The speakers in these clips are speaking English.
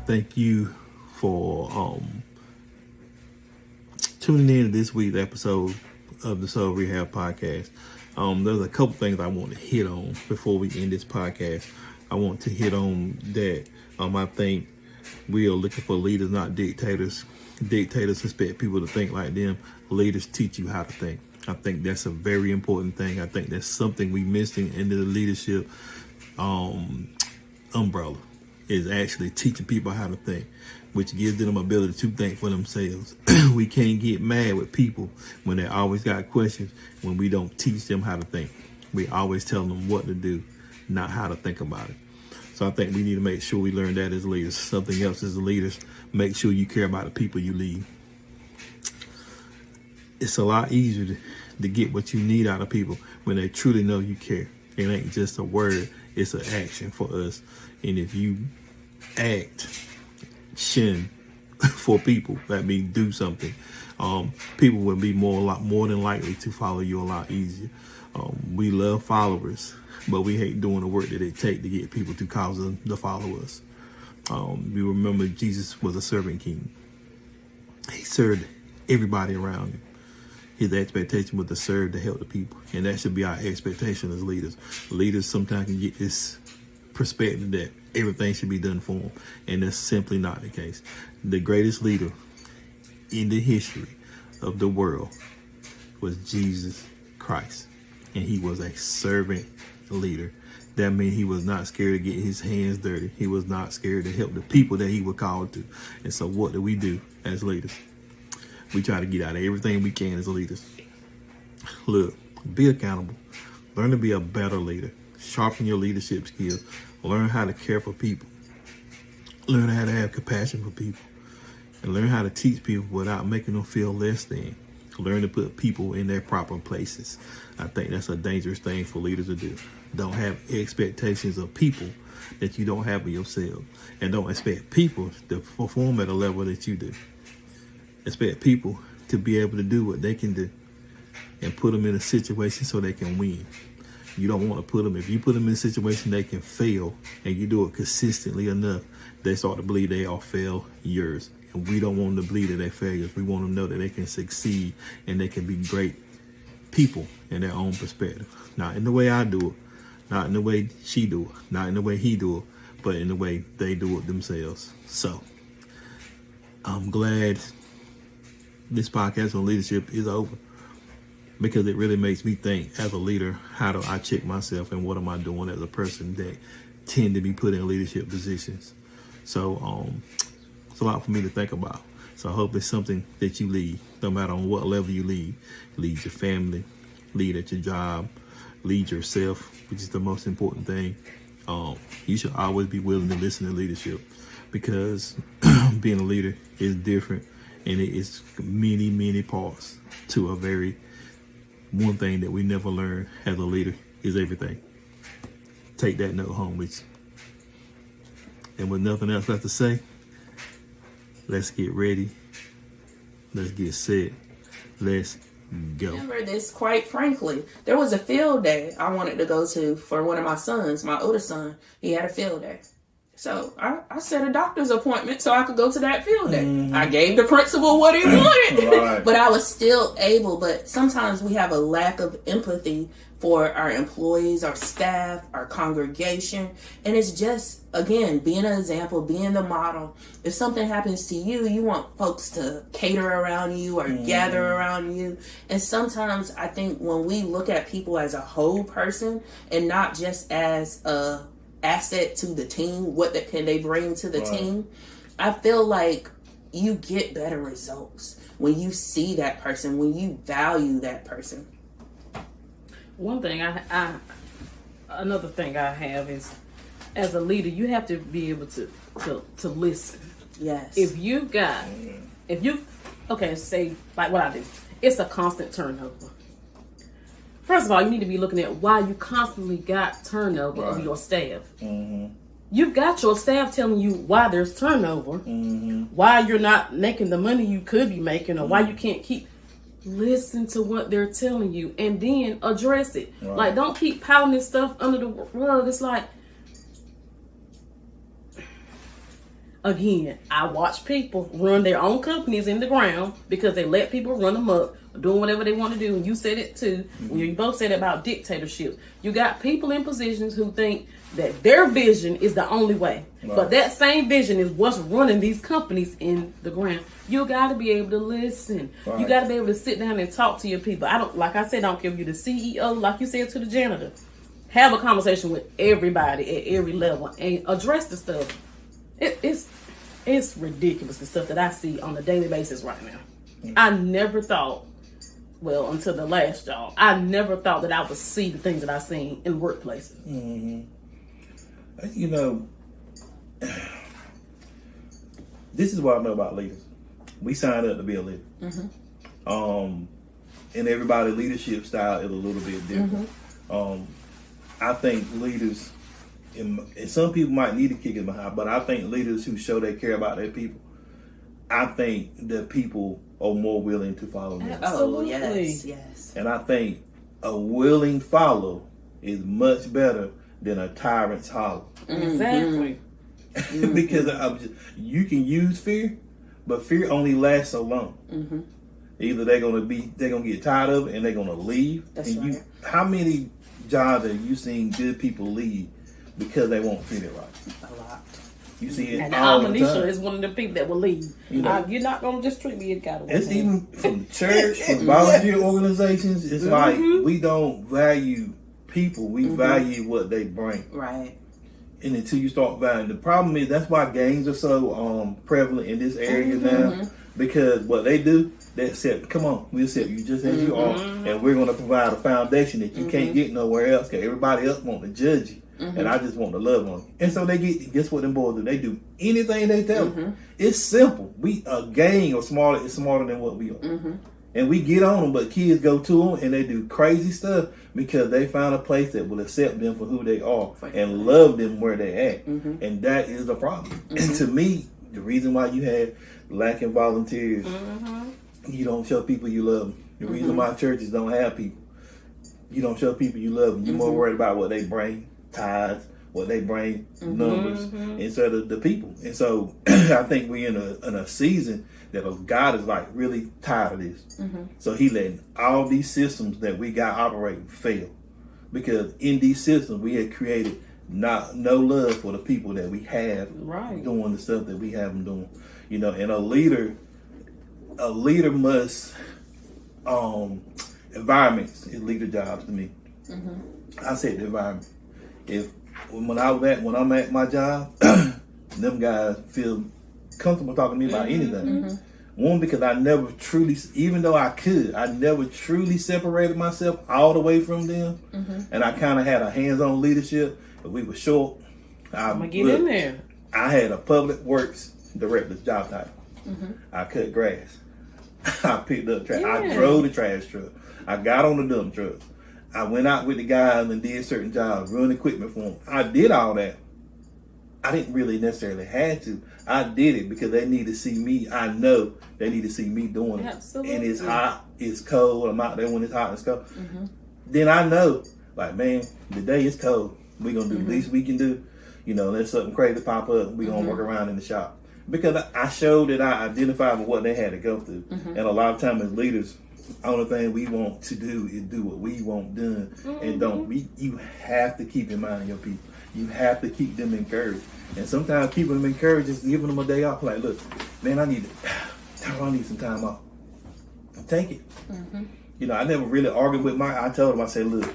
thank you for tuning in to this week's episode of the Soul Rehab Podcast. There's a couple things I want to hit on before we end this podcast. I want to hit on that. I think we are looking for leaders, not dictators. Dictators expect people to think like them. Leaders teach you how to think. I think that's a very important thing. I think that's something we missing in the leadership umbrella, is actually teaching people how to think, which gives them ability to think for themselves. We can't get mad with people when they always got questions when we don't teach them how to think. We always tell them what to do, not how to think about it. So I think we need to make sure we learn that as leaders. Something else as leaders, make sure you care about the people you lead. It's a lot easier to get what you need out of people when they truly know you care. It ain't just a word, it's an action for us. And if you act for people, that means do something, people will be a lot more than likely to follow you a lot easier. We love followers, but we hate doing the work that it takes to get people to cause them to follow us. We remember Jesus was a servant king. He served everybody around him. His expectation was to serve, to help the people. And that should be our expectation as leaders. Leaders sometimes can get this perspective that everything should be done for them. And that's simply not the case. The greatest leader in the history of the world was Jesus Christ. And he was a servant leader. That means he was not scared to get his hands dirty. He was not scared to help the people that he was called to. And so what do we do as leaders? We try to get out of everything we can as leaders. Look, be accountable. Learn to be a better leader. Sharpen your leadership skills. Learn how to care for people. Learn how to have compassion for people. And learn how to teach people without making them feel less than. Learn to put people in their proper places. I think that's a dangerous thing for leaders to do. Don't have expectations of people that you don't have of yourself. And don't expect people to perform at a level that you do. Expect people to be able to do what they can do and put them in a situation so they can win. You don't want to put them, if you put them in a situation they can fail and you do it consistently enough, they start to believe they are failures. And we don't want them to believe that they're failures. We want them to know that they can succeed and they can be great people in their own perspective. Not in the way I do it, not in the way she do it, not in the way he do it, but in the way they do it themselves. So I'm glad this podcast on leadership is over, because it really makes me think as a leader, how do I check myself and what am I doing as a person that tend to be put in leadership positions. So it's a lot for me to think about. So I hope it's something that you lead, no matter on what level you lead. Lead your family, lead at your job, lead yourself, which is the most important thing. You should always be willing to listen to leadership, because being a leader is different. And it is many, many parts to a very one thing that we never learn as a leader is everything. Take that note home with you. And with nothing else left to say, let's get ready. Let's get set. Let's go. Remember this, quite frankly. There was a field day I wanted to go to for one of my sons, my oldest son. He had a field day. So I set a doctor's appointment so I could go to that field day. Mm-hmm. I gave the principal what he wanted, right. But I was still able. But sometimes we have a lack of empathy for our employees, our staff, our congregation. And it's just, again, being an example, being the model. If something happens to you, you want folks to cater around you or gather around you. And sometimes I think when we look at people as a whole person and not just as a asset to the team, can they bring to the team, I feel like you get better results when you see that person, when you value that person. One thing another thing I have is, as a leader, you have to be able to listen. Yes. Say like what I do, it's a constant turnover. First of all, you need to be looking at why you constantly got turnover of your staff. Mm-hmm. You've got your staff telling you why there's turnover, why you're not making the money you could be making, or why you can't keep. Listen to what they're telling you and then address it. Right. Like, don't keep piling this stuff under the rug. It's like, Again, I watch people run their own companies in the ground because they let people run them up, doing whatever they want to do. And you said it too. You both said it about dictatorship. You got people in positions who think that their vision is the only way. Right. But that same vision is what's running these companies in the ground. You got to be able to listen. Right. You got to be able to sit down and talk to your people. Like I said, I don't care if you're the CEO, like you said to the janitor. Have a conversation with everybody at every level and address the stuff. It's ridiculous, the stuff that I see on a daily basis right now. I never thought, well, until the last job, I never thought that I would see the things that I've seen in workplaces. You know, this is what I know about leaders. We signed up to be a leader. And everybody's leadership style is a little bit different. I think leaders, and some people might need to kick it behind, but I think leaders who show they care about their people, I think that people are more willing to follow them. Oh, Absolutely. yes. And I think a willing follow is much better than a tyrant's hollow. Exactly. Because you can use fear, but fear only lasts so long. Either they're gonna get tired of it and they're gonna leave. That's and right. How many jobs have you seen good people leave because they won't treat it right? A lot. You see it And all the Amanisha time. is one of the people that will leave. You know. You're not going to just treat me, you got to It's even from the church, from volunteer organizations. It's like we don't value people. We value what they bring. Right. And until you start valuing, the problem is that's why gangs are so prevalent in this area now. Because what they do, they accept. Come on, we accept you just as you are, and we're going to provide a foundation that you can't get nowhere else. Because everybody else want to judge you, and I just want to love on you. And so they guess what them boys do? They do anything they tell them. It's simple. A gang is smarter than what we are. And we get on them, but kids go to them and they do crazy stuff because they found a place that will accept them for who they are and love them where they at. And that is the problem. And to me, the reason why you have lacking volunteers, you don't show people you love them. The reason why churches don't have people, you don't show people you love them. You're more worried about what they bring, tithes, what they bring, numbers, instead of the people. And so I think we're in a season that God is like really tired of this. So he letting all these systems that we got operating fail. Because in these systems we had created no love for the people that we have doing the stuff that we have them doing. You know, and a leader must environments is leader jobs to me. I said the environment. When I'm at my job, them guys feel comfortable talking to me about anything. One, because I never truly, even though I never truly separated myself all the way from them. And I kind of had a hands-on leadership. But we were short. I'm going to get in there. I had a public works director's job title. I cut grass. I picked up trash. I drove the trash truck. I got on the dump trucks. I went out with the guys and did certain jobs, run equipment for them. I did all that. I didn't really necessarily have to. I did it because they need to see me. I know they need to see me doing it. Absolutely. And it's hot, it's cold. I'm out there when it's hot and it's cold. Then I know, like, man, the day is cold. We're going to do the least we can do. You know, let something crazy pop up. We're going to work around in the shop. Because I showed that I identified with what they had to go through. And a lot of times as leaders, the only thing we want to do is do what we want done. And you have to keep in mind your people. You have to keep them encouraged. And sometimes keeping them encouraged is giving them a day off. Like, look, man, I need some time off. Take it. You know, I never really argued with I told him, I said, look,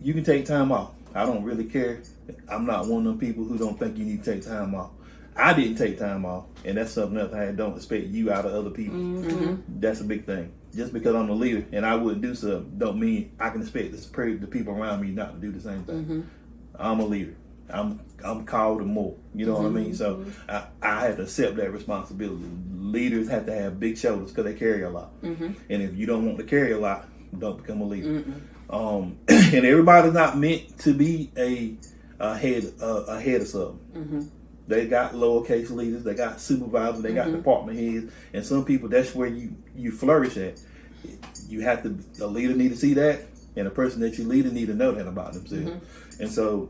you can take time off. I don't really care. I'm not one of them people who don't think you need to take time off. I didn't take time off, and that's something else I don't expect you out of other people. That's a big thing. Just because I'm a leader and I wouldn't do something, don't mean I can expect the people around me not to do the same thing. I'm a leader. I'm called to more. You know what I mean? So I have to accept that responsibility. Leaders have to have big shoulders because they carry a lot. And if you don't want to carry a lot, don't become a leader. And everybody's not meant to be a head of something. They got lowercase leaders, they got supervisors, they got department heads, and some people that's where you flourish at. The leader need to see that, and the person that you lead need to know that about themselves. And so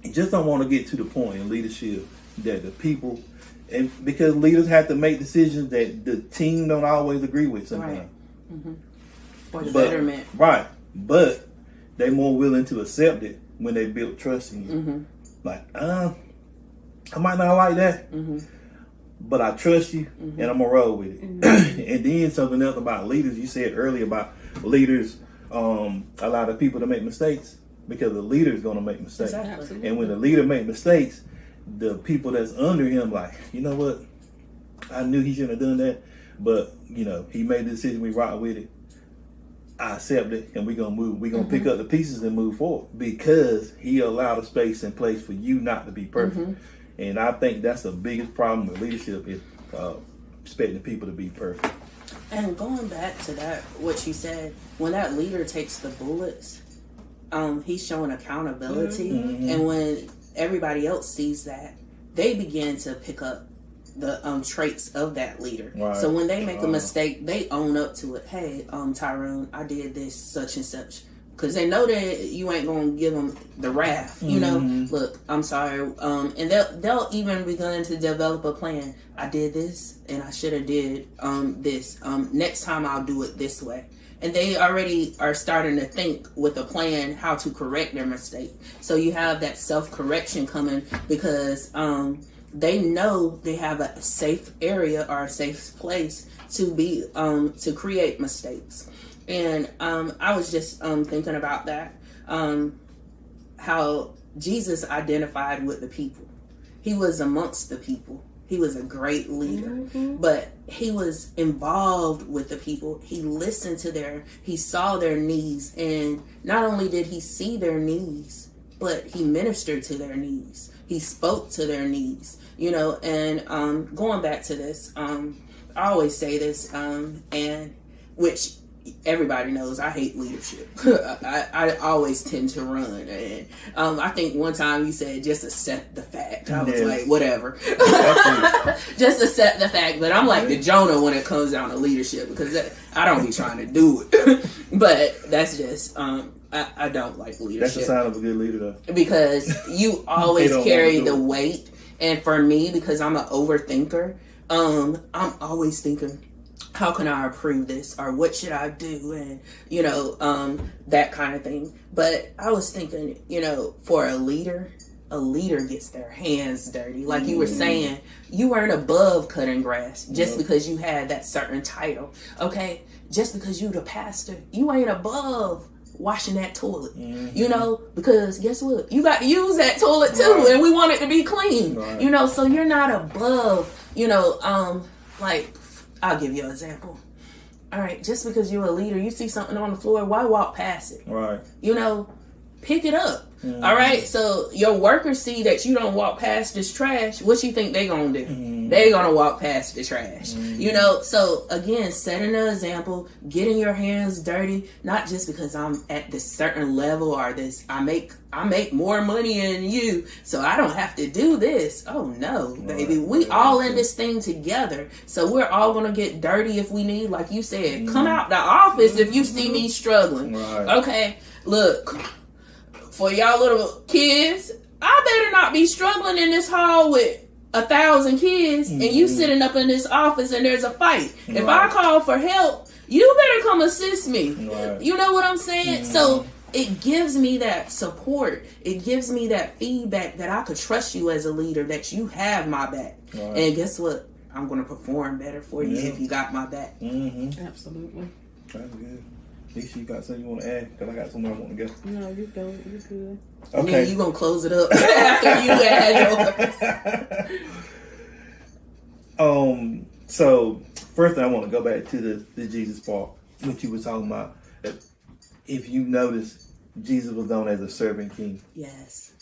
you just don't want to get to the point in leadership that the people, and because leaders have to make decisions that the team don't always agree with sometimes. Right. For the betterment. Right. But they more willing to accept it when they build trust in you. Like, I might not like that, but I trust you and I'm gonna roll with it. And then something else about leaders, you said earlier about leaders allow the people to make mistakes because the leader is gonna make mistakes. Exactly. And when the leader make mistakes, the people that's under him, like, you know what? I knew he shouldn't have done that, but you know, he made the decision, we rock with it. I accept it, and we're gonna move. We're gonna pick up the pieces and move forward because he allowed a space in place for you not to be perfect. And I think that's the biggest problem with leadership is expecting people to be perfect. And going back to that, what you said, when that leader takes the bullets, he's showing accountability, and when everybody else sees that, they begin to pick up the traits of that leader. Right. So when they make a mistake, they own up to it. Hey, Tyrone, I did this such and such. Because they know that you ain't gonna give them the wrath. You know, look, I'm sorry. And they'll even begin to develop a plan. I did this, and I should have did this. Next time I'll do it this way. And they already are starting to think with a plan how to correct their mistake. So you have that self-correction coming because they know they have a safe area or a safe place to be to create mistakes. And I was just thinking about that, how Jesus identified with the people. He was amongst the people. He was a great leader, but he was involved with the people. He listened to he saw their needs, and not only did he see their needs, but he ministered to their needs. He spoke to their needs, you know. And going back to this, I always say this, and which everybody knows, I hate leadership. I always tend to run, and I think one time you said just accept the fact. I was like, whatever. Just accept the fact. But I'm like the Jonah when it comes down to leadership, because I don't be trying to do it. But that's just I don't like leadership. That's the sign of a good leader, though. Because you always carry the weight. And for me, because I'm an overthinker, I'm always thinking, how can I improve this? Or what should I do? And, you know, that kind of thing. But I was thinking, you know, for a leader gets their hands dirty. Like you were saying, you weren't above cutting grass just because you had that certain title. Okay? Just because you the pastor, you ain't above washing that toilet. You know, because guess what? You got to use that toilet too, and we want it to be clean. You know, so you're not above, you know, like, I'll give you an example. All right, just because you're a leader, you see something on the floor, why walk past it? Right. You know, pick it up. All right, so your workers see that you don't walk past this trash. What you think they gonna do? They gonna walk past the trash. You know, so again, setting an example, getting your hands dirty, not just because I'm at this certain level or this, I make more money than you, so I don't have to do this. Oh no, baby, we all in this thing together. So we're all gonna get dirty if we need, like you said. Come out the office if you see me struggling. Okay, look. For y'all little kids, I better not be struggling in this hall with 1,000 kids and you sitting up in this office and there's a fight. If I call for help, you better come assist me. You know what I'm saying? So it gives me that support. It gives me that feedback that I could trust you as a leader, that you have my back. And guess what? I'm going to perform better for you if you got my back. Absolutely. That's good. Lisa, you got something you want to add? Because I got somewhere I want to go. No, you don't. You're good. Okay. And you going to close it up after you add yours. So, first thing I want to go back to the Jesus part, which you were talking about. If you notice, Jesus was known as a servant king. Yes.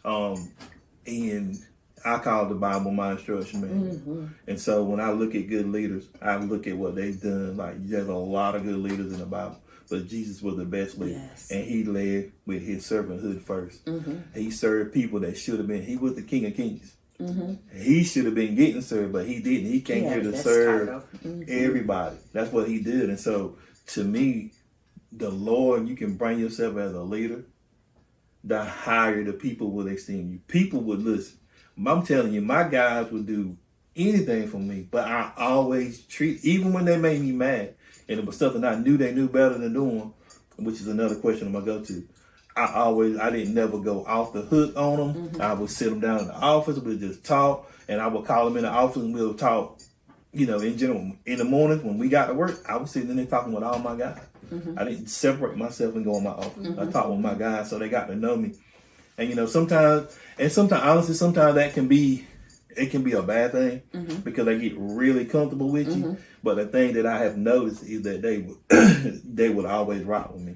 And I call the Bible my instruction manual. And so when I look at good leaders, I look at what they've done. Like, there's a lot of good leaders in the Bible. But Jesus was the best leader. And he led with his servanthood first. He served people that should have been, he was the King of Kings. He should have been getting served, but he didn't. He came here to serve everybody. That's what he did. And so, to me, the Lord, you can bring yourself as a leader, the higher the people will esteem you. People would listen. I'm telling you, my guys would do anything for me, but I always treat, even when they made me mad, and it was something I knew they knew better than doing, which is another question I'm gonna go to. I didn't never go off the hook on them. I would sit them down in the office, we'd just talk, and I would call them in the office and we'll talk. You know, in general, in the morning when we got to work, I was sitting in there talking with all my guys. I didn't separate myself and go in my office. I talked with my guys so they got to know me. And you know, sometimes honestly, sometimes that can be, it can be a bad thing because they get really comfortable with you. But the thing that I have noticed is that they would always rock with me.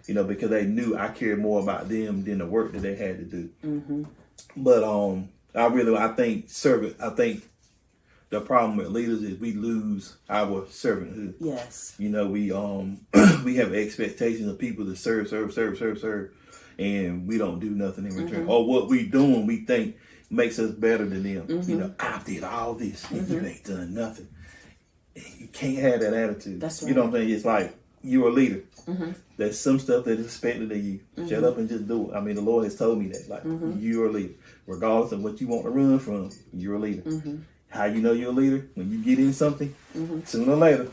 You know, because they knew I cared more about them than the work that they had to do. But I think the problem with leaders is we lose our servanthood. Yes. You know, we we have expectations of people to serve, and we don't do nothing in return. Or what we doing, we think makes us better than them. You know, I did all this, and you ain't done nothing. You can't have that attitude. That's right. You know what I'm saying? It's like you're a leader. There's some stuff that is expected of you. Shut up and just do it. I mean, the Lord has told me that. Like, you're a leader. Regardless of what you want to run from, you're a leader. How you know you're a leader? When you get in something, sooner or later,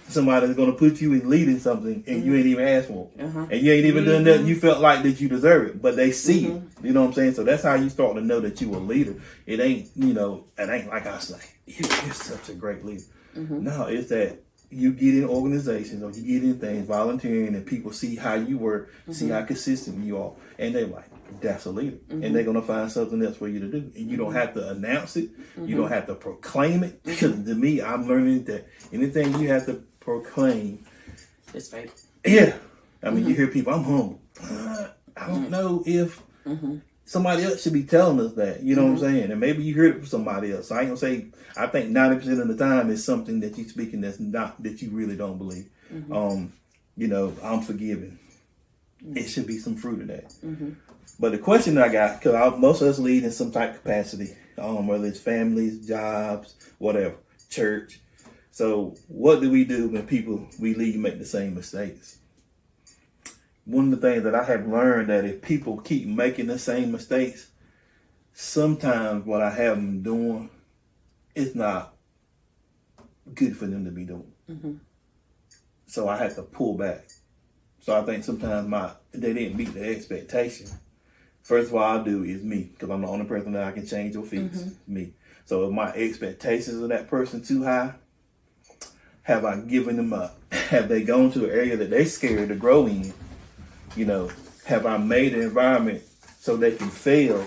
somebody's going to put you in leading something and you ain't even asked for it. And you ain't even done nothing. You felt like that you deserve it, but they see it. You know what I'm saying? So that's how you start to know that you a leader. It ain't, you know, it ain't like I say, you're such a great leader. No, it's that you get in organizations or you get in things, volunteering, and people see how you work, see how consistent you are, and they're like, that's a leader. And they're going to find something else for you to do. And you don't have to announce it. You don't have to proclaim it. Because to me, I'm learning that anything you have to proclaim, It's fake. yeah. I mean, you hear people, I'm humble. I don't know if somebody else should be telling us that. You know what I'm saying? And maybe you heard it from somebody else. So I ain't going to say, I think 90% of the time is something that you're speaking that's not, that you really don't believe. You know, I'm forgiving. It should be some fruit of that. But the question that I got, because most of us lead in some type of capacity, whether it's families, jobs, whatever, church. So what do we do when we lead make the same mistakes? One of the things that I have learned that if people keep making the same mistakes, sometimes what I have them doing is not good for them to be doing. So I have to pull back. So I think sometimes they didn't meet the expectation. First of all, I do is me, because I'm the only person that I can change or fix. Me. So if my expectations of that person too high, have I given them up? Have they gone to an area that they scared to grow in? You know, have I made an environment so they can fail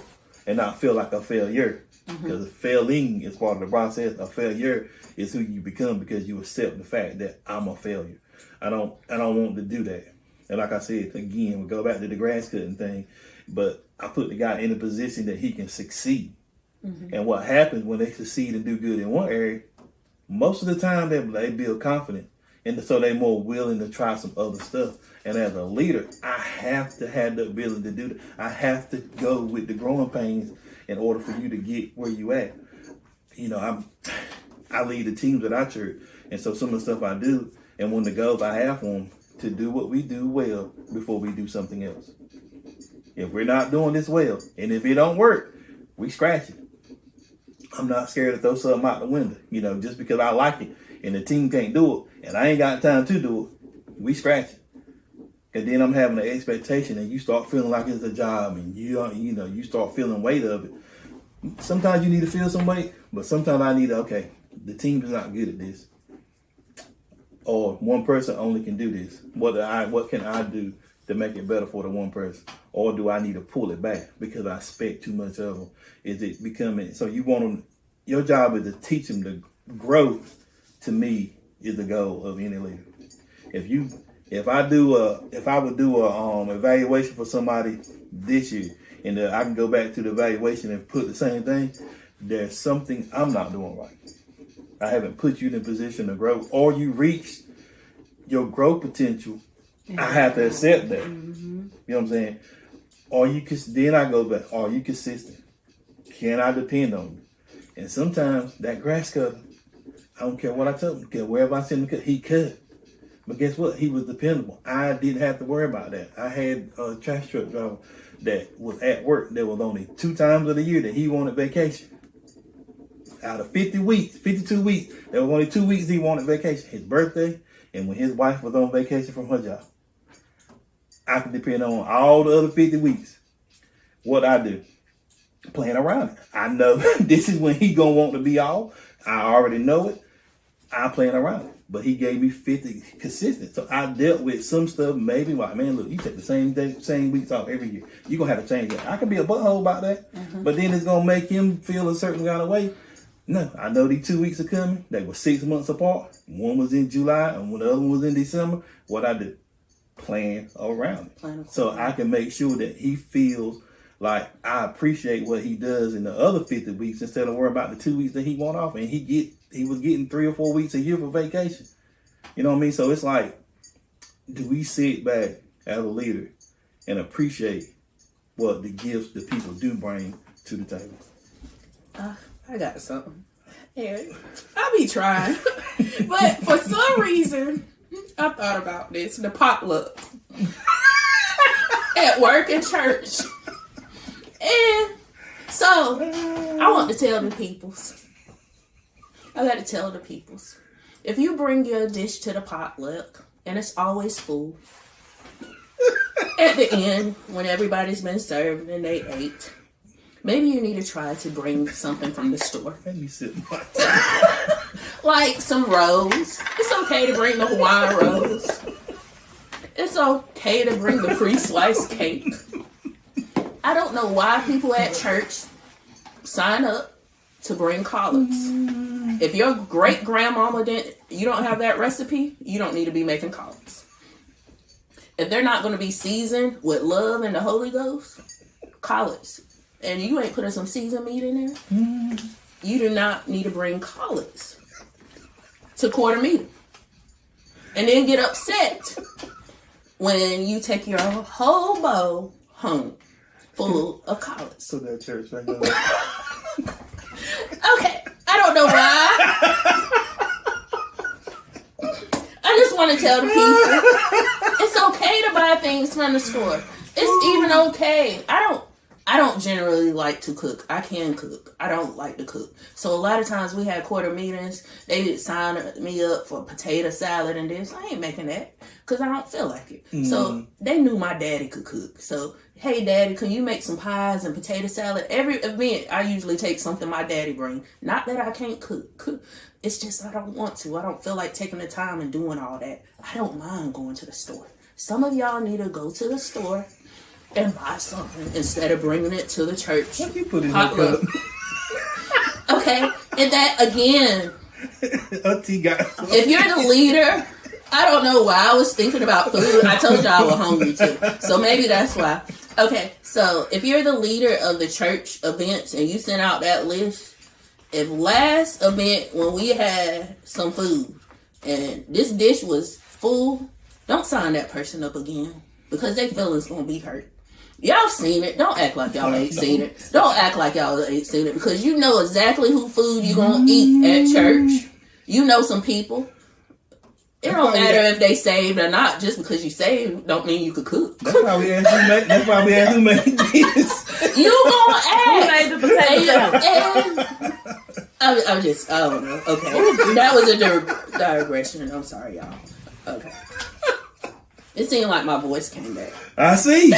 and not feel like a failure? Because failing is part of the process. A failure is who you become because you accept the fact that I'm a failure. I don't want to do that. And like I said, again, we go back to the grass cutting thing, but I put the guy in a position that he can succeed. And what happens when they succeed and do good in one area, most of the time they build confidence. And so they're more willing to try some other stuff. And as a leader, I have to have the ability to do that. I have to go with the growing pains in order for you to get where you at. You know, I lead the teams at our church. And so some of the stuff I do, and one of the goals I have for them, to do what we do well before we do something else. If we're not doing this well, and if it don't work, we scratch it. I'm not scared to throw something out the window, you know, just because I like it and the team can't do it and I ain't got time to do it, we scratch it. And then I'm having an expectation and you start feeling like it's a job and you start feeling weight of it. Sometimes you need to feel some weight, but sometimes I need to, the team is not good at this. Or one person only can do this. What can I do to make it better for the one person? Or do I need to pull it back because I expect too much of them? Is it becoming, so you want them, your job is to teach them to grow, to me, is the goal of any leader. If I would do a evaluation for somebody this year, and I can go back to the evaluation and put the same thing, there's something I'm not doing right. I haven't put you in a position to grow, or you reached your growth potential. I have to accept that. You know what I'm saying? Then I go back. Are you consistent? Can I depend on you? And sometimes that grass cutter, I don't care what I tell him, because wherever I send him to cut, he cut. But guess what? He was dependable. I didn't have to worry about that. I had a trash truck driver that was at work, there was only 2 times of the year that he wanted vacation. Out of 50 weeks, 52 weeks, there was only 2 weeks he wanted vacation. His birthday and when his wife was on vacation from her job. I can depend on all the other 50 weeks. What I do, playing around it. I know this is when he gonna want to be off. I already know it. I'm playing around it. But he gave me 50 consistent. So I dealt with some stuff maybe like, man, look, you take the same weeks off every year. You're going to have to change that. I can be a butthole about that. But then it's going to make him feel a certain kind of way. No, I know these 2 weeks are coming. They were 6 months apart. One was in July and the other one was in December. What I do? Plan around it. So I can make sure that he feels like I appreciate what he does in the other 50 weeks instead of worrying about the 2 weeks that he want off. And he was getting 3 or 4 weeks a year for vacation. You know what I mean? So it's like, do we sit back as a leader and appreciate what the gifts the people do bring to the table? I got something. Yeah, I be trying. But for some reason, I thought about this. The potluck. At work and church. And so, I want to tell the peoples. I got to tell the peoples. If you bring your dish to the potluck, and it's always full, at the end, when everybody's been served and they ate, maybe you need to try to bring something from the store. Let me sit like some rolls. It's okay to bring the Hawaiian rolls. It's okay to bring the pre-sliced cake. I don't know why people at church sign up to bring collards. If your great grandmama you don't have that recipe, you don't need to be making collards. If they're not going to be seasoned with love and the Holy Ghost, collards. And you ain't putting some seasoned meat in there, you do not need to bring collards to quarter meeting. And then get upset when you take your whole bowl home full of collards. to that church right now. Okay, I don't know why. I just want to tell the people it's okay to buy things from the store. It's even okay. I don't generally like to cook. I can cook. I don't like to cook. So a lot of times we had quarter meetings. They would sign me up for potato salad and this. I ain't making that because I don't feel like it. So they knew my daddy could cook. So, hey, daddy, can you make some pies and potato salad? Every event, I usually take something my daddy bring. Not that I can't cook. It's just I don't want to. I don't feel like taking the time and doing all that. I don't mind going to the store. Some of y'all need to go to the store and buy something instead of bringing it to the church. What you put in potluck. Okay, and that again, Auntie got if you're the leader, I don't know why I was thinking about food. I told y'all I was hungry too, so maybe that's why. Okay, so if you're the leader of the church events and you send out that list, if last event when we had some food and this dish was full, don't sign that person up again because their feelings gonna be hurt. Y'all seen it. Don't act like y'all ain't seen it. Don't act like y'all ain't seen it because you know exactly who food you gonna eat at church. You know some people. It don't matter if they saved or not. Just because you saved don't mean you could cook. That's why we asked who made this. You gonna ask. Who made the potato salad? I don't know. Okay. That was a digression. I'm sorry, y'all. Okay. It seemed like my voice came back. I see.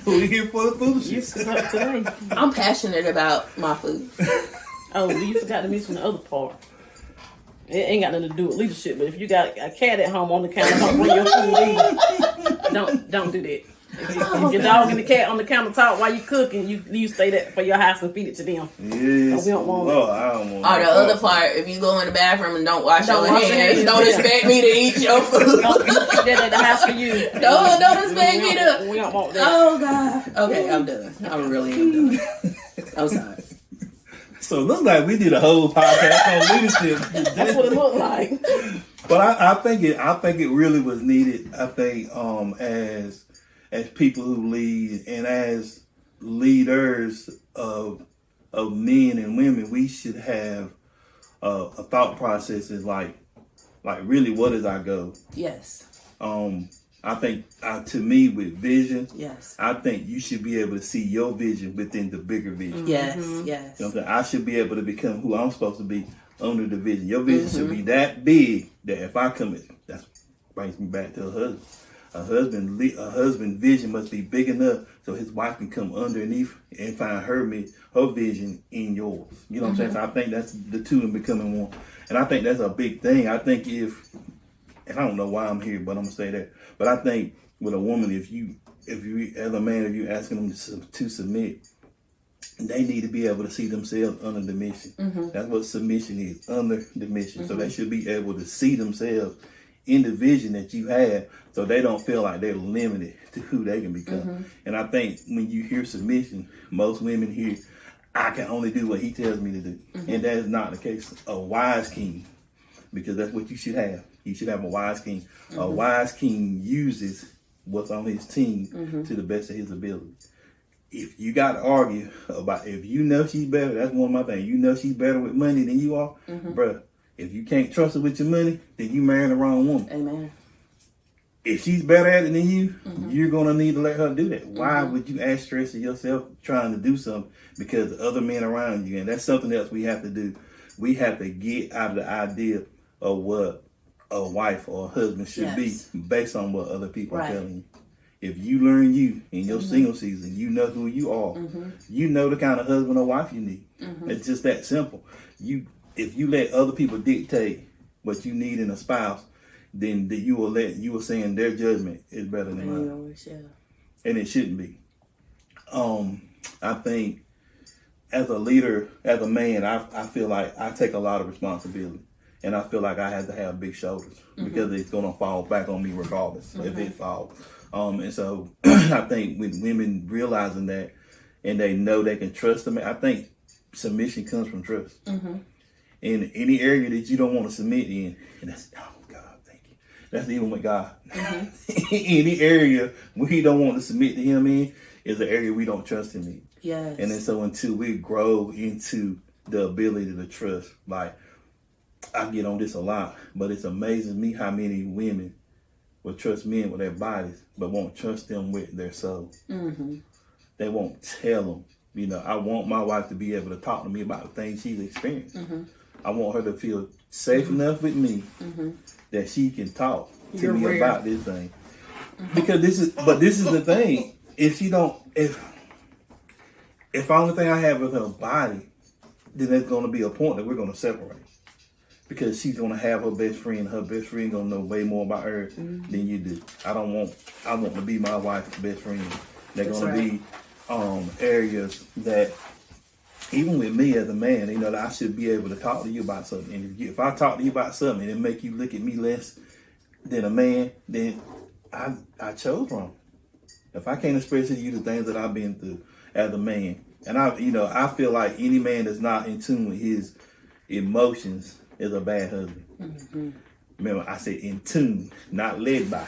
We here for the food shit. Today. I'm passionate about my food. Oh, you forgot to mention the other part. It ain't got nothing to do with leadership, but if you got a cat at home on the countertop, bring your food in. Don't do that. If your dog and the cat on the countertop while you cooking, you stay there for your house and feed it to them. Yes. We don't want I don't want Or the other part, if you go in the bathroom and don't wash your hands, don't expect me to eat your food. Don't keep that at the house for you. Don't expect me to. We don't want that. Oh God. Okay, I'm done. I really am done. I'm sorry. So it looks like we did a whole podcast on leadership. That's what it looked like. But I think it really was needed. I think as people who lead and as leaders of men and women, we should have a thought process is like really what is our goal? Yes. I think, to me, with vision, Yes. I think you should be able to see your vision within the bigger vision. Yes. Yes. You know what I'm saying? I should be able to become who I'm supposed to be under the vision. Your vision should be that big that if I come in, that brings me back to a husband. A husband vision must be big enough so his wife can come underneath and find her vision in yours. You know what I'm saying? So I think that's the two in becoming one. And I think that's a big thing. I think and I don't know why I'm here, but I'm gonna say that. But I think with a woman, if you as a man, if you're asking them to submit, they need to be able to see themselves under the mission. That's what submission is, under the mission. So they should be able to see themselves in the vision that you have, so they don't feel like they're limited to who they can become. And I think when you hear submission, most women hear, I can only do what he tells me to do. And that is not the case. A wise king, because that's what you should have. You should have a wise king. A wise king uses what's on his team to the best of his ability. If you got to argue about, if you know she's better, that's one of my things. You know she's better with money than you are, bruh. If you can't trust her with your money, then you marrying the wrong woman. Amen. If she's better at it than you, you're going to need to let her do that. Why would you add stress to yourself trying to do something because of other men around you? And that's something else we have to do. We have to get out of the idea of what a wife or a husband should be based on what other people are telling you. If you learn you in your single season, you know who you are. You know the kind of husband or wife you need. It's just that simple. If you let other people dictate what you need in a spouse, then you will saying their judgment is better than mine. And it shouldn't be. I think as a leader, as a man, I feel like I take a lot of responsibility. And I feel like I have to have big shoulders because it's going to fall back on me regardless if it falls. And so I think with women realizing that and they know they can trust them, I think submission comes from trust. In any area that you don't want to submit in, and that's, oh God, thank you. That's even with God. Any area we don't want to submit to him in is an area we don't trust him in. Yes. And then so until we grow into the ability to trust, like I get on this a lot, but it's amazing me how many women will trust men with their bodies, but won't trust them with their soul. They won't tell them. You know, I want my wife to be able to talk to me about the things she's experienced. I want her to feel safe enough with me that she can talk to me about this thing. Because this is the thing. If the only thing I have is her body, then there's going to be a point that we're going to separate. Because she's going to have her best friend. Her best friend going to know way more about her than you do. I want to be my wife's best friend. They're going to be areas that, even with me as a man, you know, that I should be able to talk to you about something. And if I talk to you about something and it make you look at me less than a man, then I chose wrong. If I can't express to you the things that I've been through as a man, and I feel like any man that's not in tune with his emotions is a bad husband. Remember, I said in tune, not led by.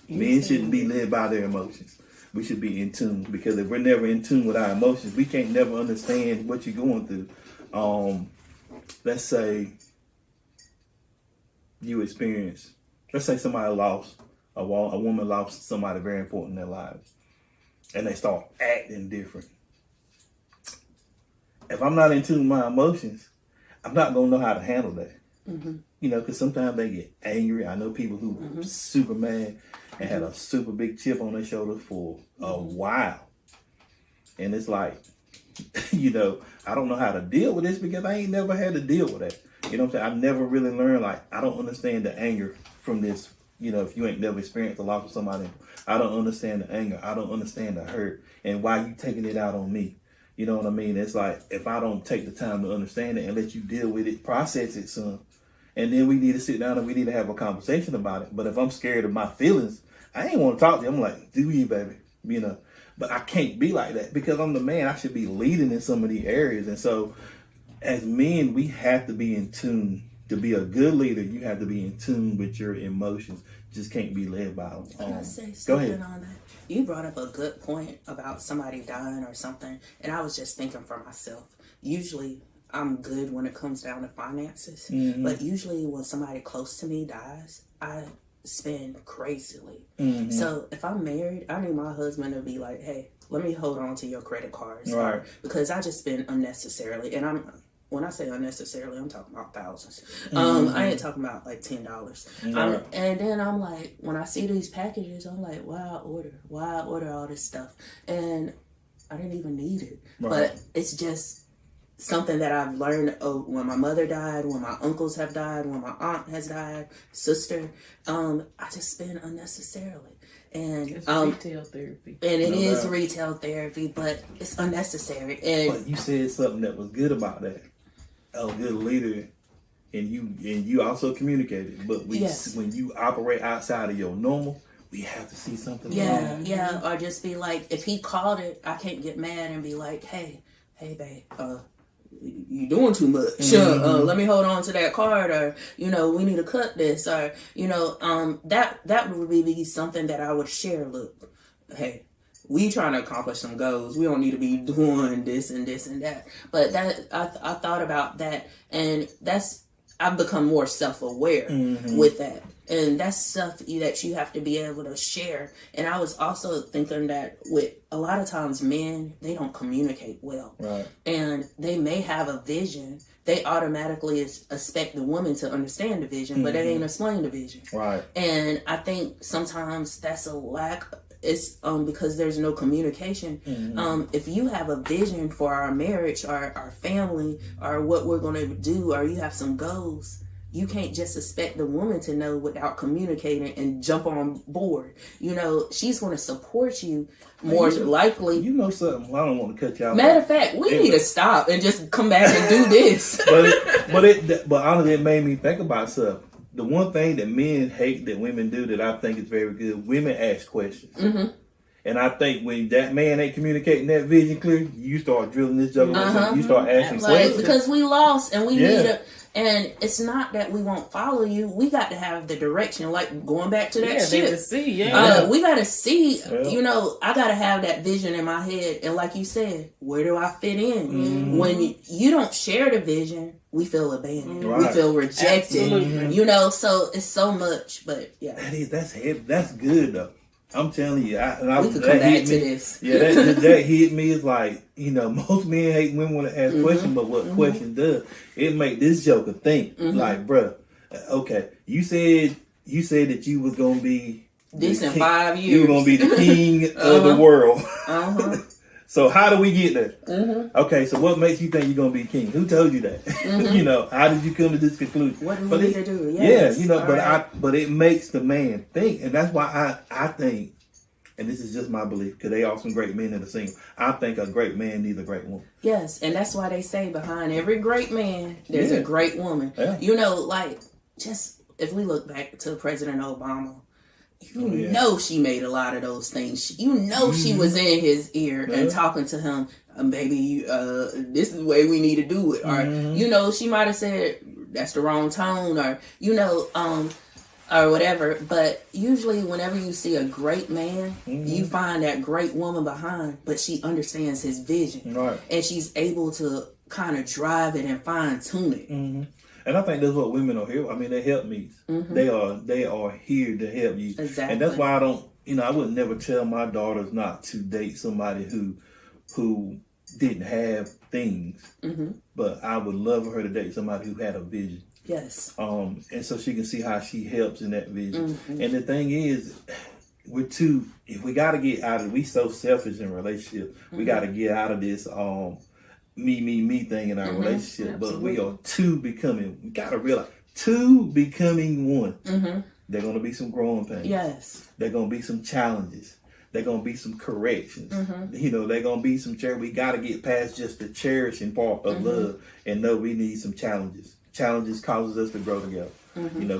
Men shouldn't be led by their emotions. We should be in tune, because if we're never in tune with our emotions, we can't never understand what you're going through. Let's say you experience, let's say somebody lost, a woman lost somebody very important in their lives, and they start acting different. If I'm not in tune with my emotions, I'm not going to know how to handle that. You know, because sometimes they get angry. I know people who are super mad and had a super big chip on their shoulders for a while. And it's like, you know, I don't know how to deal with this because I ain't never had to deal with that. You know what I'm saying? I've never really learned, like, I don't understand the anger from this. You know, if you ain't never experienced the loss of somebody, I don't understand the anger. I don't understand the hurt and why you taking it out on me. You know what I mean? It's like, if I don't take the time to understand it and let you deal with it, process it some, and then we need to sit down and we need to have a conversation about it. But if I'm scared of my feelings, I ain't want to talk to you. I'm like, do you, baby? You know, but I can't be like that because I'm the man. I should be leading in some of these areas. And so as men, we have to be in tune. To be a good leader, you have to be in tune with your emotions. Just can't be led by them. Can I say Go something ahead. on that? You brought up a good point about somebody dying or something, and I was just thinking for myself. Usually, I'm good when it comes down to finances, but usually when somebody close to me dies, I spend crazily. Mm-hmm. So if I'm married, I need my husband to be like, hey, let me hold on to your credit cards. Right. Because I just spend unnecessarily. And when I say unnecessarily, I'm talking about thousands. I ain't talking about like $10. Right. And then I'm like, when I see these packages, I'm like, why I order all this stuff? And I didn't even need it. Right. But it's just something that I've learned when my mother died, when my uncles have died, when my aunt has died, sister. I just spend unnecessarily. And It's retail therapy. And it No is doubt. retail therapy, but it's unnecessary. And But you said something that was good about that. A good leader, and you also communicated. But Yes. when you operate outside of your normal, we have to see something yeah, wrong. yeah, or just be like, if he called it, I can't get mad and be like, hey, babe, you doing too much. Let me hold on to that card, or we need to cut this, or that would be something that I would share. Look, hey, we trying to accomplish some goals. We don't need to be doing this and this and that. But that I thought about that, and I've become more self-aware with that. And that's stuff that you have to be able to share. And I was also thinking that with a lot of times men, they don't communicate well. Right. And they may have a vision. They automatically expect the woman to understand the vision, but they ain't explain the vision. Right. And I think sometimes that's a lack. It's because there's no communication. If you have a vision for our marriage or our family or what we're going to do, or you have some goals, you can't just expect the woman to know without communicating and jump on board. She's going to support you more likely. You know something? I don't want to cut you off. Matter of fact, we need to stop and just come back and do this. but honestly, it made me think about stuff. The one thing that men hate that women do that I think is very good, women ask questions. And I think when that man ain't communicating that vision clear, you start drilling this joke. You start asking questions. Because we lost and we need to. And it's not that we won't follow you. We got to have the direction. Like going back to that They shit. to see, We got to see. I got to have that vision in my head. And like you said, where do I fit in? When you don't share the vision, we feel abandoned. Right. We feel rejected. Absolutely. So it's so much. But yeah, That's heavy. That's good though. I'm telling you, we could come back to this. Yeah, that hit me. Is like, most men hate women want to ask questions, but what question does, it make this joker think. Like, bruh, okay, you said that you was gonna be This in king, 5 years. you were gonna be the king of the world. Uh-huh. So how do we get there? Okay, so what makes you think you're gonna be king? Who told you that? How did you come to this conclusion? What do we need to do? Yes. But it makes the man think, and that's why I think, and this is just my belief, because they are some great men that are single. I think a great man needs a great woman. Yes, and that's why they say behind every great man, there's a great woman. Yeah. Just if we look back to President Obama, you know she made a lot of those things. She was in his ear and talking to him, baby, this is the way we need to do it. Or, she might have said, that's the wrong tone, or, or whatever. But usually whenever you see a great man, you find that great woman behind, but she understands his vision. Right. And she's able to kind of drive it and fine tune it. And I think that's what women are here. I mean, they help me. They are here to help you. Exactly. And that's why I don't, I would never tell my daughters not to date somebody who didn't have things. But I would love for her to date somebody who had a vision. Yes. And so she can see how she helps in that vision. And the thing is, if we got to get out of, we so selfish in relationship. We got to get out of this, me thing in our relationship. Absolutely. But we are we got to realize, two becoming one. There going to be some growing pains. Yes. There going to be some challenges. There going to be some corrections. There going to be some we got to get past just the cherishing part of love and know we need some challenges. Challenges causes us to grow together.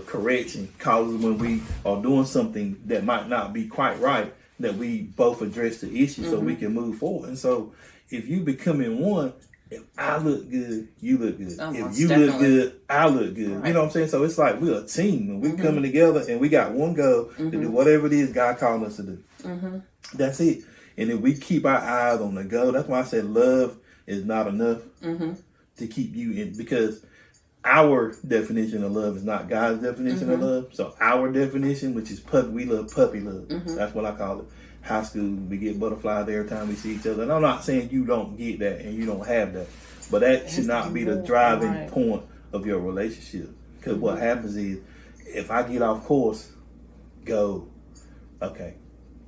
Correction causes when we are doing something that might not be quite right, that we both address the issue so we can move forward. And so if you becoming one, if I look good, you look good. If you look good, I look good. Right. You know what I'm saying? So it's like we're a team and we're coming together and we got one goal to do whatever it is God called us to do. That's it. And if we keep our eyes on the goal, that's why I said love is not enough to keep you in, because our definition of love is not God's definition of love. So our definition, which is puppy, we love puppy love. That's what I call it. High school, we get butterflies every time we see each other. And I'm not saying you don't get that and you don't have that, but that should not be the driving point of your relationship. Because what happens is, if I get off course, go, okay,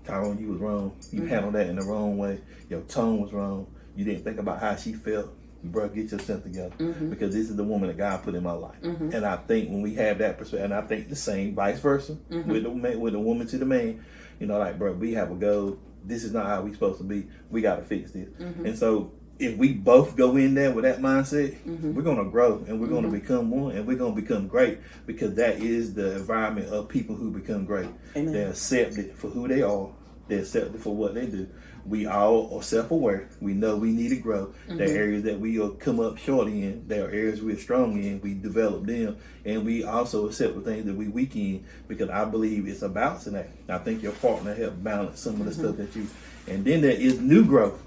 Tyrone, you was wrong. You handled that in the wrong way. Your tone was wrong. You didn't think about how she felt. Bro, get yourself together, because this is the woman that God put in my life. And I think when we have that perspective, and I think the same vice versa with the man, with the woman to the man, you know, like, bro, we have a goal. This is not how we supposed to be. We got to fix this. And so if we both go in there with that mindset, we're going to grow and we're going to become one and we're going to become great, because that is the environment of people who become great. Amen. They're accepted for who they are. They're accepted for what they do. We all are self-aware. We know we need to grow. There are areas that we will come up short in. There are areas we're strong in. We develop them. And we also accept the things that we weak in, because I believe it's a balancing act. I think your partner helped balance some of the stuff that you... And then there is new growth.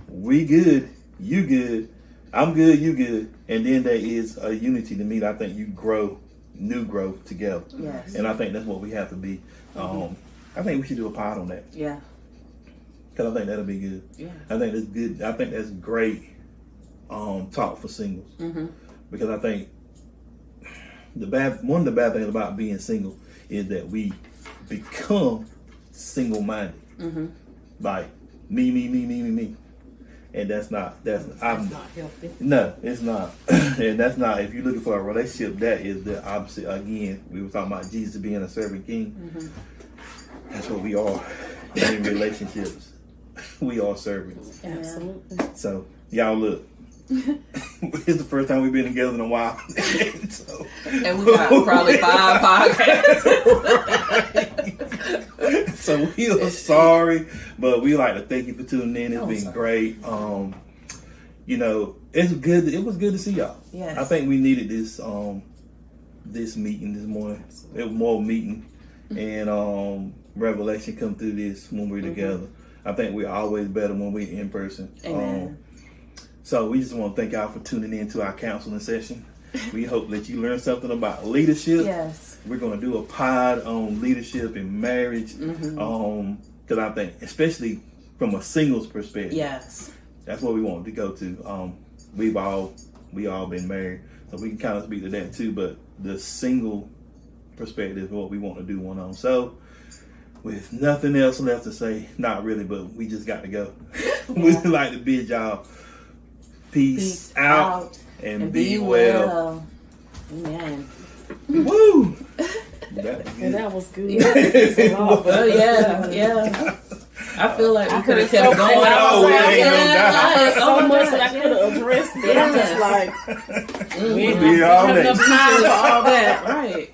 We good. You good. I'm good. You good. And then there is a unity to me that I think you grow, new growth together. Yes. And I think that's what we have to be. I think we should do a pod on that. Yeah. Because I think that'll be good. Yeah. I think that's good. I think that's great talk for singles. Because I think one of the bad things about being single is that we become single-minded. Like, me. And that's not healthy. No, it's not. And that's not, if you're looking for a relationship, that is the opposite. Again, we were talking about Jesus being a servant king. That's what we are in relationships. We are servants. Absolutely. So, y'all look. It's the first time we've been together in a while. So, And we got probably 5 podcasts. so we are sorry, but we like to thank you for tuning in. It's been great. You know, it's good. It was good to see y'all. Yes. I think we needed this this meeting this morning. It was more meeting and revelation come through this when we're together. I think we're always better when we're in person. Amen. So we just want to thank y'all for tuning in to our counseling session. We hope that you learned something about leadership. Yes. We're going to do a pod on leadership and marriage. Because I think, especially from a singles perspective, Yes. that's what we want to go to. We all been married, so we can kind of speak to that too. But the single perspective is what we want to do one on. So, with nothing else left to say, not really, but we just got to go. We'd like to bid y'all peace out and be well. Amen. Woo! That was good. Oh yeah. I feel like we could have kept going. Oh, we ain't gonna die. I had so much that I could have addressed it. I'm just like, we We'll be all have day. enough time for all that. Right.